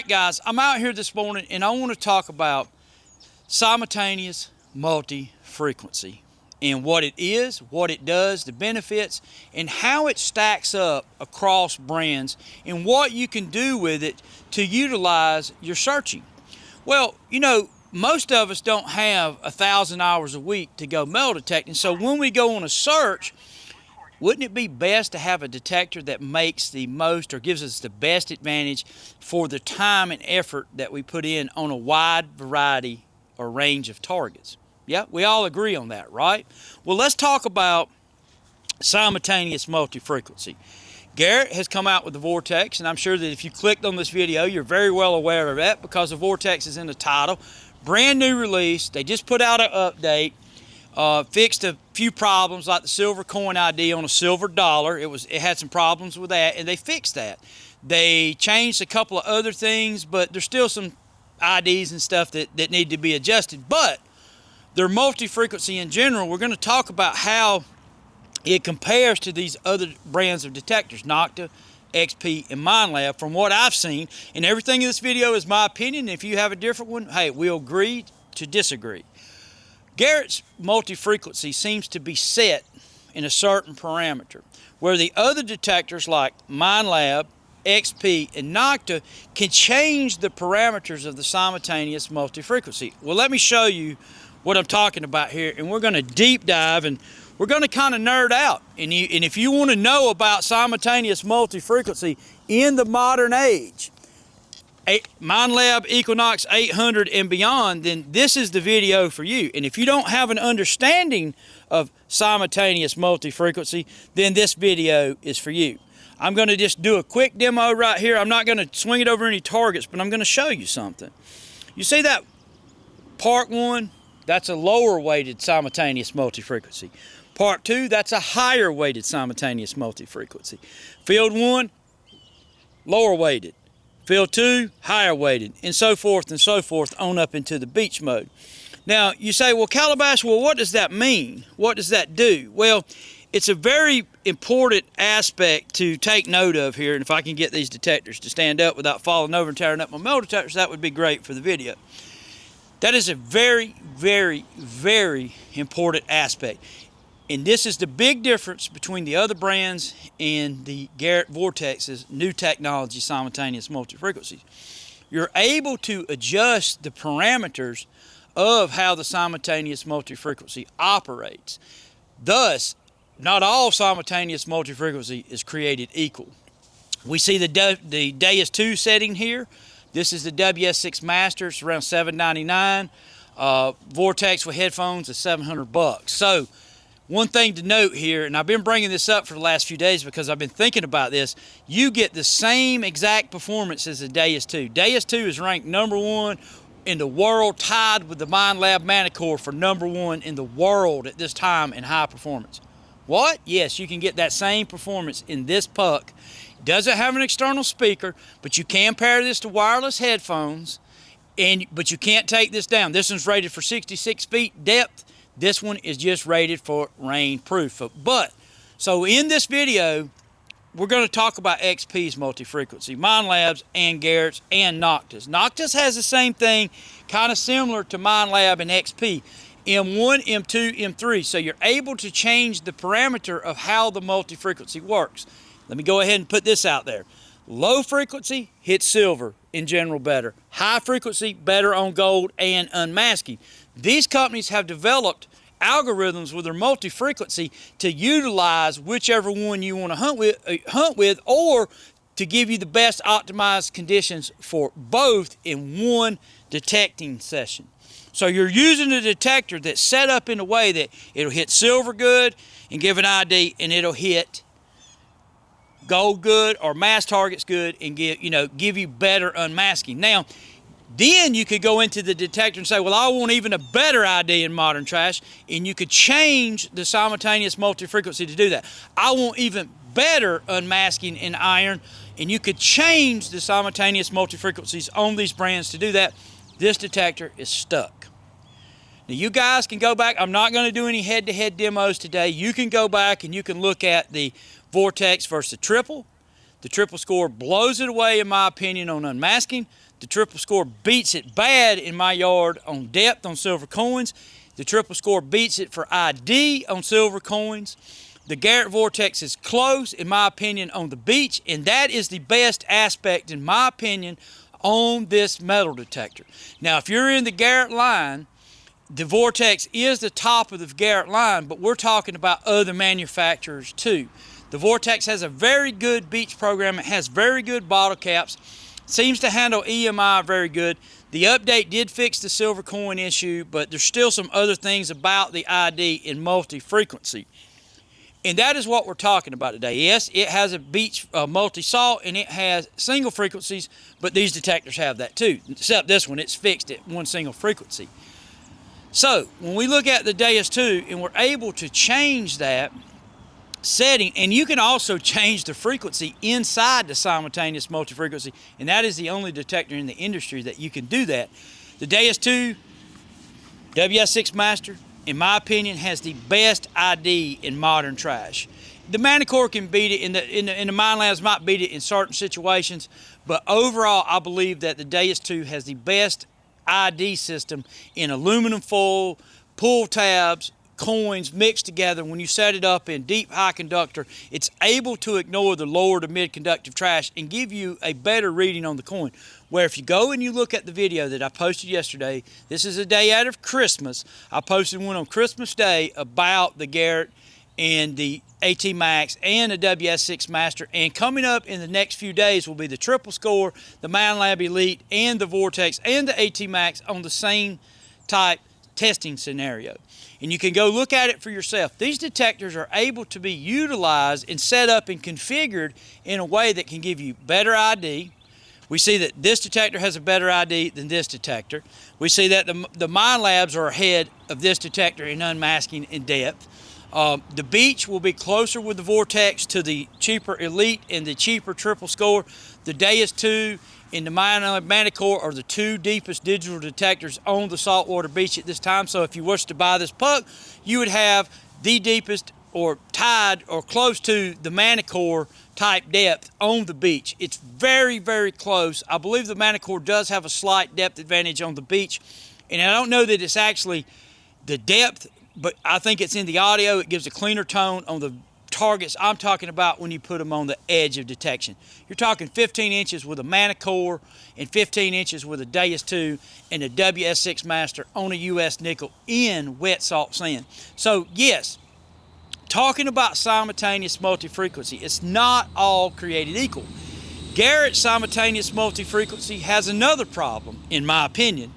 right, guys, I'm out here this morning and I want to talk about simultaneous multi-frequency and what it is, what it does, the benefits, and how it stacks up across brands and what you can do with it to utilize your searching. Well, you know, most of us don't have 1,000 hours a week to go metal detecting, so when we go on a search, wouldn't it be best to have a detector that makes the most or gives us the best advantage for the time and effort that we put in on a wide variety or range of targets? Yeah, we all agree on that, right? Well, let's talk about simultaneous multi-frequency. Garrett has come out with the Vortex, and I'm sure that if you clicked on this video, you're very well aware of that because the Vortex is in the title. Brand new release. They just put out an update. Fixed a few problems like the silver coin ID on a silver dollar. It had some problems with that, and they fixed that. They changed a couple of other things, but there's still some IDs and stuff that need to be adjusted. But their multi-frequency in general, we're going to talk about how it compares to these other brands of detectors, Nocta, XP, and MindLab, from what I've seen. And everything in this video is my opinion. If you have a different one, hey, we'll agree to disagree. Garrett's multi-frequency seems to be set in a certain parameter, where the other detectors like MindLab, XP, and Nocta can change the parameters of the simultaneous multi-frequency. Well, let me show you what I'm talking about here, and we're going to deep dive, and we're going to kind of nerd out. And if you want to know about simultaneous multi-frequency in the modern age, MindLab Equinox 800 and beyond, then this is the video for you. And if you don't have an understanding of simultaneous multi-frequency, then this video is for you. I'm going to just do a quick demo right here. I'm not going to swing it over any targets, but I'm going to show you something. You see that part 1? That's a lower weighted simultaneous multi-frequency. Part 2, that's a higher weighted simultaneous multi-frequency. Field 1, lower weighted. Field 2, higher weighted, and so forth on up into the beach mode. Now, you say, well, Calabash, well, what does that mean? What does that do? Well, it's a very important aspect to take note of here, and if I can get these detectors to stand up without falling over and tearing up my metal detectors, that would be great for the video. That is a very, very, very important aspect. And this is the big difference between the other brands and the Garrett Vortex's new technology simultaneous multi-frequencies. You're able to adjust the parameters of how the simultaneous multi-frequency operates. Thus, not all simultaneous multi-frequency is created equal. We see the Deus 2 setting here. This is the WS6 Master. It's around $799. Vortex with headphones is $700. So, one thing to note here, and I've been bringing this up for the last few days because I've been thinking about this, you get the same exact performance as the Deus 2. Deus 2 is ranked #1 in the world, tied with the MindLab Manicore for #1 in the world at this time in high performance. What? Yes, you can get that same performance in this puck. It doesn't have an external speaker, but you can pair this to wireless headphones, but you can't take this down. This one's rated for 66 feet depth. This one is just rated for rain proof. So in this video, we're going to talk about XP's multi-frequency, MindLab's and Garrett's and Nocta's. Nocta's has the same thing, kind of similar to MindLab and XP. M1, M2, M3. So you're able to change the parameter of how the multi-frequency works. Let me go ahead and put this out there. Low frequency hits silver in general better. High frequency better on gold and unmasking. These companies have developed algorithms with their multi-frequency to utilize whichever one you want to hunt with, or to give you the best optimized conditions for both in one detecting session. So you're using a detector that's set up in a way that it'll hit silver good and give an ID, and it'll hit gold good or mass targets good and give you better unmasking. Now, then you could go into the detector and say, well, I want even a better ID in modern trash, and you could change the simultaneous multi-frequency to do that. I want even better unmasking in iron, and you could change the simultaneous multi-frequencies on these brands to do that. This detector is stuck. Now, you guys can go back. I'm not going to do any head-to-head demos today. You can go back and you can look at the Vortex versus the triple. The triple score blows it away, in my opinion, on unmasking. The triple score beats it bad in my yard on depth on silver coins. The triple score beats it for ID on silver coins. The Garrett Vortex is close, in my opinion, on the beach, and that is the best aspect, in my opinion, on this metal detector. Now, if you're in the Garrett line, the Vortex is the top of the Garrett line, but we're talking about other manufacturers too. The Vortex has a very good beach program. It has very good bottle caps. Seems to handle EMI very good. The update did fix the silver coin issue, but there's still some other things about the ID in multi-frequency. And that is what we're talking about today. Yes, it has a beach multi-salt and it has single frequencies, but these detectors have that too. Except this one, it's fixed at one single frequency. So when we look at the Deus 2 and we're able to change that setting, and you can also change the frequency inside the simultaneous multi-frequency, and that is the only detector in the industry that you can do that. The Deus 2 WS6 Master, in my opinion, has the best ID in modern trash. The Manicore can beat it, in the Mine Labs might beat it in certain situations, but overall I believe that the Deus 2 has the best ID system in aluminum foil, pull tabs, coins mixed together. When you set it up in deep high conductor, it's able to ignore the lower to mid conductive trash and give you a better reading on the coin. Where if you go and you look at the video that I posted yesterday, this is a day out of Christmas. I posted one on Christmas Day about the Garrett and the AT Max and the WS6 Master, and coming up in the next few days will be the triple score, the Mine Lab Elite, and the Vortex and the AT Max on the same type testing scenario. And you can go look at it for yourself. These detectors are able to be utilized and set up and configured in a way that can give you better ID. We see that this detector has a better ID than this detector. We see that the Mine Labs are ahead of this detector in unmasking and depth. The beach will be closer with the Vortex to the cheaper Elite and the cheaper triple score. The Deus 2 and the Manicore are the two deepest digital detectors on the saltwater beach at this time. So if you wish to buy this puck, you would have the deepest or tied or close to the Manicore type depth on the beach. It's very, very close. I believe the Manicore does have a slight depth advantage on the beach. And I don't know that it's actually the depth, but I think it's in the audio. It gives a cleaner tone on the targets I'm talking about when you put them on the edge of detection. You're talking 15 inches with a Manicore and 15 inches with a Deus 2 and a WS6 Master on a US nickel in wet salt sand. So yes, talking about simultaneous multi-frequency, it's not all created equal. Garrett simultaneous multi-frequency has another problem, in my opinion.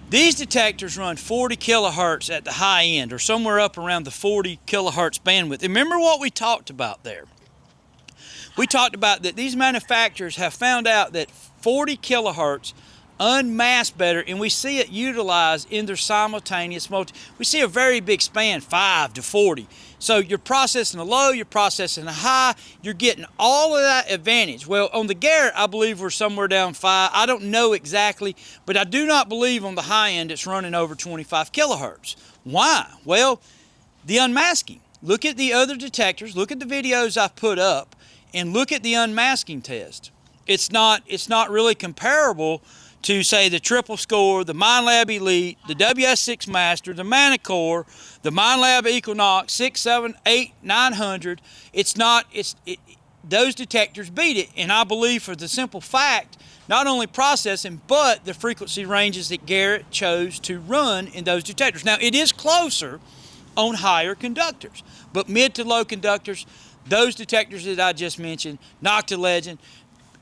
These detectors run 40 kilohertz at the high end, or somewhere up around the 40 kilohertz bandwidth. And remember what we talked about there. We talked about that these manufacturers have found out that 40 kilohertz unmasked better, and we see it utilized in their simultaneous multi. We see a very big span, 5 to 40. So you're processing a low, you're processing a high, you're getting all of that advantage. Well, on the Garrett, I believe we're somewhere down 5. I don't know exactly, but I do not believe on the high end it's running over 25 kilohertz. Why? Well, the unmasking. Look at the other detectors, look at the videos I've put up, and look at the unmasking test. It's not really comparable to, say, the triple score, the Mine Lab Elite, the WS6 Master, the Manicore, the Mine Lab Equinox 6, 7, 8, 900. Those detectors beat it, and I believe for the simple fact, not only processing, but the frequency ranges that Garrett chose to run in those detectors. Now, it is closer on higher conductors, but mid to low conductors, those detectors that I just mentioned, Nocta Legend,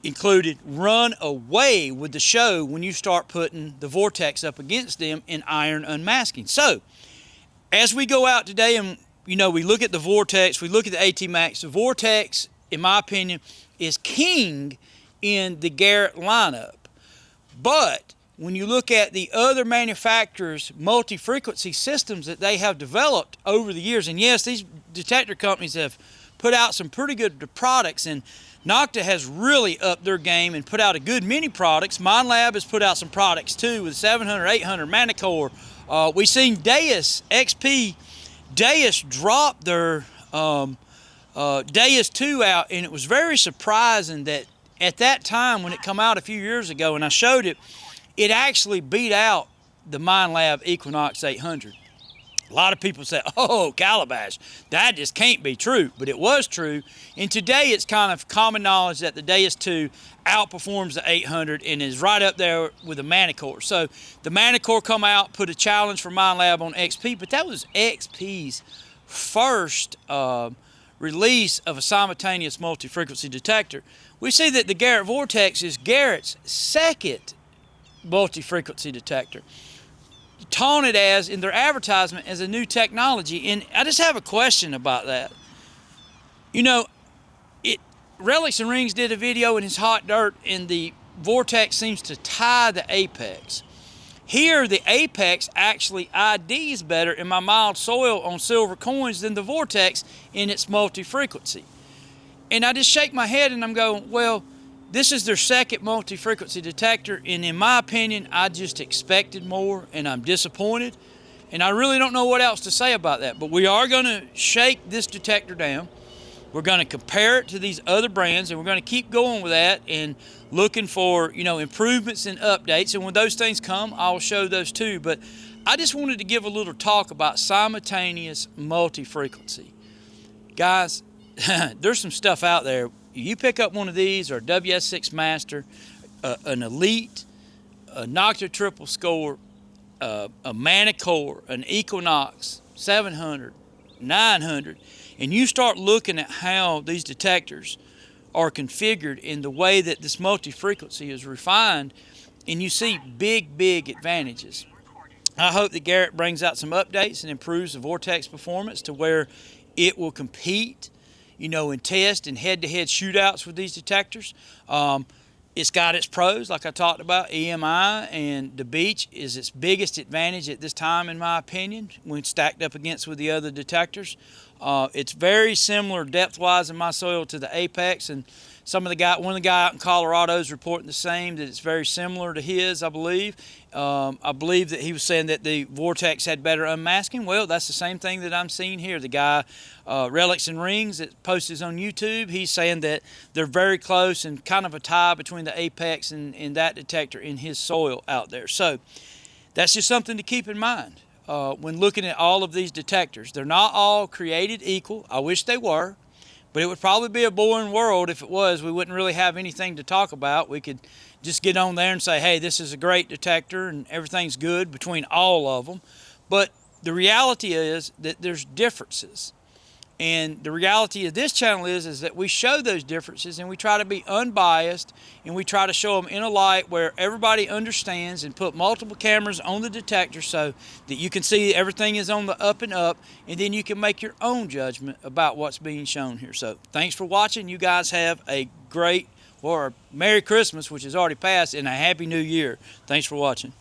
included, run away with the show when you start putting the Vortex up against them in iron unmasking. So, as we go out today and, we look at the Vortex, we look at the AT Max, the Vortex, in my opinion, is king in the Garrett lineup. But when you look at the other manufacturers' multi-frequency systems that they have developed over the years, and yes, these detector companies have put out some pretty good products, and Nocta has really upped their game and put out a good many products. Mine Lab has put out some products too with 700, 800 Manicore. We've seen Deus, XP, Deus drop their Deus 2 out, and it was very surprising that at that time when it come out a few years ago and I showed it, it actually beat out the MindLab Equinox 800. A lot of people say, oh, Calabash, that just can't be true. But it was true. And today it's kind of common knowledge that the Deus 2 outperforms the 800 and is right up there with the Manicore. So the Manicore come out, put a challenge for MindLab on XP, but that was XP's first release of a simultaneous multi-frequency detector. We see that the Garrett Vortex is Garrett's second multi-frequency detector, taunted as in their advertisement as a new technology. And I just have a question about that. You know, Relics and Rings did a video in his hot dirt, and the Vortex seems to tie the apex. Here, the apex actually IDs better in my mild soil on silver coins than the Vortex in its multi-frequency. And I just shake my head and I'm going, well, this is their second multi-frequency detector, and in my opinion, I just expected more, and I'm disappointed. And I really don't know what else to say about that. But we are going to shake this detector down. We're going to compare it to these other brands, and we're going to keep going with that and looking for, you know, improvements and updates. And when those things come, I'll show those too. But I just wanted to give a little talk about simultaneous multi-frequency. Guys, there's some stuff out there. You pick up one of these, or a WS6 Master, an Elite, a Nocta Triple Score, a Manicore, an Equinox 700, 900, and you start looking at how these detectors are configured in the way that this multi-frequency is refined, and you see big advantages. I hope that Garrett brings out some updates and improves the Vortex performance to where it will compete, you know, and test and head-to-head shootouts with these detectors. It's got its pros, like I talked about. EMI and the Beach is its biggest advantage at this time, in my opinion, when stacked up against with the other detectors. It's very similar depth-wise in my soil to the Apex, and one of the guy out in Colorado is reporting the same, that it's very similar to his, I believe. I believe that he was saying that the Vortex had better unmasking. Well, that's the same thing that I'm seeing here. The guy, Relics and Rings, that posts on YouTube, he's saying that they're very close and kind of a tie between the Apex and that detector in his soil out there. So that's just something to keep in mind when looking at all of these detectors. They're not all created equal. I wish they were. But it would probably be a boring world if it was. We wouldn't really have anything to talk about. We could just get on there and say, hey, this is a great detector and everything's good between all of them. But the reality is that there's differences. And the reality of this channel is that we show those differences, and we try to be unbiased, and we try to show them in a light where everybody understands, and put multiple cameras on the detector so that you can see everything is on the up and up, and then you can make your own judgment about what's being shown here. So thanks for watching. You guys have a great, or Merry Christmas, which is already passed, and a Happy New Year. Thanks for watching.